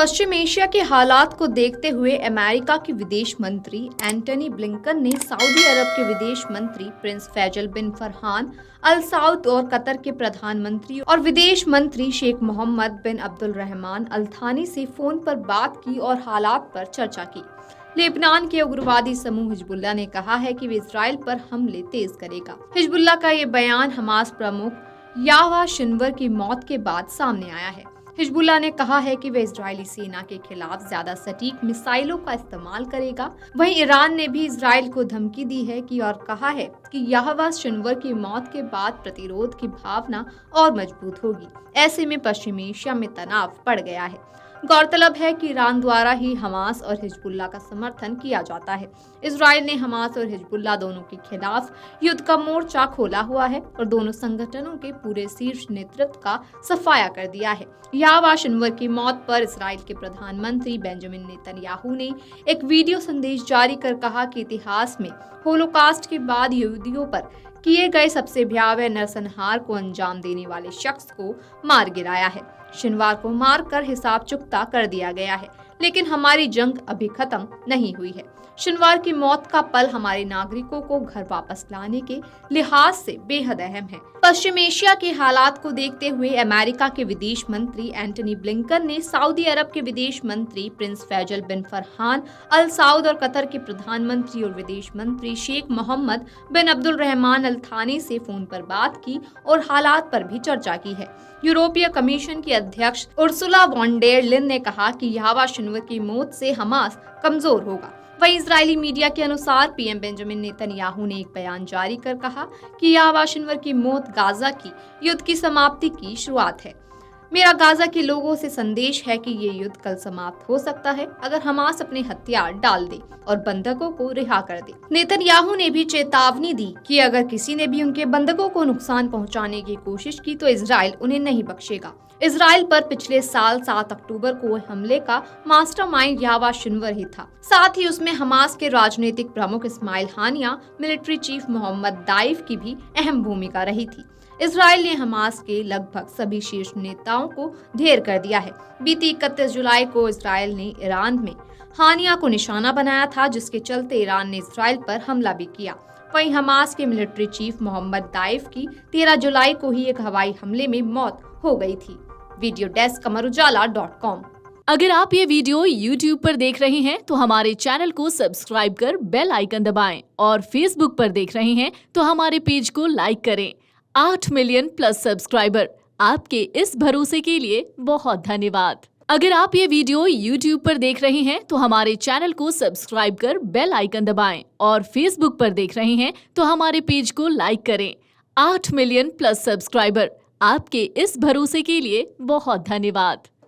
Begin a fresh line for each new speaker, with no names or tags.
पश्चिम Asia के हालात को देखते हुए अमेरिका के विदेश मंत्री एंटनी ब्लिंकन ने सऊदी अरब के विदेश मंत्री प्रिंस फैजल बिन फरहान अल साउद और कतर के प्रधानमंत्री और विदेश मंत्री शेख मोहम्मद बिन अब्दुल रहमान अल थानी से फोन पर बात की और हालात पर चर्चा की। लेबनान के उग्रवादी समूह हिजबुल्लाह ने कहा है कि वे इजराइल पर हमले तेज करेगा। हिजबुल्लाह का ये बयान हमास प्रमुख याह्या सिनवर की मौत के बाद सामने आया है। हिजबुल्लाह ने कहा है कि वह इजरायली सेना के खिलाफ ज्यादा सटीक मिसाइलों का इस्तेमाल करेगा। वहीं ईरान ने भी इजराइल को धमकी दी है कि और कहा है कि याह्या सिनवर की मौत के बाद प्रतिरोध की भावना और मजबूत होगी। ऐसे में पश्चिम एशिया में तनाव बढ़ गया है। गौरतलब है कि ईरान द्वारा ही हमास और हिजबुल्लाह का समर्थन किया जाता है। इजराइल ने हमास और हिजबुल्लाह दोनों के खिलाफ युद्ध का मोर्चा खोला हुआ है और दोनों संगठनों के पूरे शीर्ष नेतृत्व का सफाया कर दिया है। याह्या सिनवर की मौत पर इजराइल के प्रधानमंत्री बेंजामिन नेतन्याहू ने एक वीडियो संदेश जारी कर कहा कि इतिहास में होलोकास्ट के बाद यहूदियों पर किए गए सबसे भयावह नरसंहार को अंजाम देने वाले शख्स को मार गिराया है। शनिवार को मारकर हिसाब चुकता कर दिया गया है, लेकिन हमारी जंग अभी खत्म नहीं हुई है। शनिवार की मौत का पल हमारे नागरिकों को घर वापस लाने के लिहाज से बेहद अहम है। पश्चिम एशिया के हालात को देखते हुए अमेरिका के विदेश मंत्री एंटनी ब्लिंकन ने सऊदी अरब के विदेश मंत्री प्रिंस फैजल बिन फरहान अल साउद और कतर के प्रधानमंत्री और विदेश मंत्री शेख मोहम्मद बिन अब्दुल रहमान अल थानी से फोन पर बात की और हालात पर भी चर्चा की है। यूरोपीय कमीशन की अध्यक्ष उर्सुला वॉन डेर लेyen ने कहा कि याह्या सिनवर की मौत से हमास कमजोर होगा। वहीं इजरायली मीडिया के अनुसार पीएम बेंजामिन नेतन्याहू ने एक बयान जारी कर कहा कि याह्या सिनवर की मौत गाजा की युद्ध की समाप्ति की शुरुआत है। मेरा गाजा के लोगों से संदेश है कि ये युद्ध कल समाप्त हो सकता है अगर हमास अपने हथियार डाल दे और बंधकों को रिहा कर दे। नेतन्याहू ने भी चेतावनी दी कि अगर किसी ने भी उनके बंधकों को नुकसान पहुंचाने की कोशिश की तो इजराइल उन्हें नहीं बख्शेगा। इजराइल पर पिछले साल 7 अक्टूबर को हमले का मास्टरमाइंड याह्या सिनवर ही था। साथ ही उसमें हमास के राजनीतिक प्रमुख इस्माइल हानिया, मिलिट्री चीफ मोहम्मद दाइफ की भी अहम भूमिका रही थी। इजराइल ने हमास के लगभग सभी शीर्ष नेताओं को ढेर कर दिया है। बीती 31 जुलाई को इजराइल ने ईरान में हानिया को निशाना बनाया था, जिसके चलते ईरान ने इजराइल पर हमला भी किया। वहीं हमास के मिलिट्री चीफ मोहम्मद दाइफ की 13 जुलाई को ही एक हवाई हमले में मौत हो गई थी। Video desk amarujala.com।
अगर आप ये वीडियो YouTube पर देख रहे हैं तो हमारे चैनल को सब्सक्राइब कर बेल आइकन दबाएं और Facebook पर देख रहे हैं तो हमारे पेज को लाइक करें। 8 मिलियन प्लस सब्सक्राइबर, आपके इस भरोसे के लिए बहुत धन्यवाद। अगर आप ये वीडियो YouTube पर देख रहे हैं तो हमारे चैनल को सब्सक्राइब कर बेल आइकन दबाएं और Facebook पर देख रहे हैं तो हमारे पेज को लाइक करें। 8 मिलियन प्लस सब्सक्राइबर, आपके इस भरोसे के लिए बहुत धन्यवाद।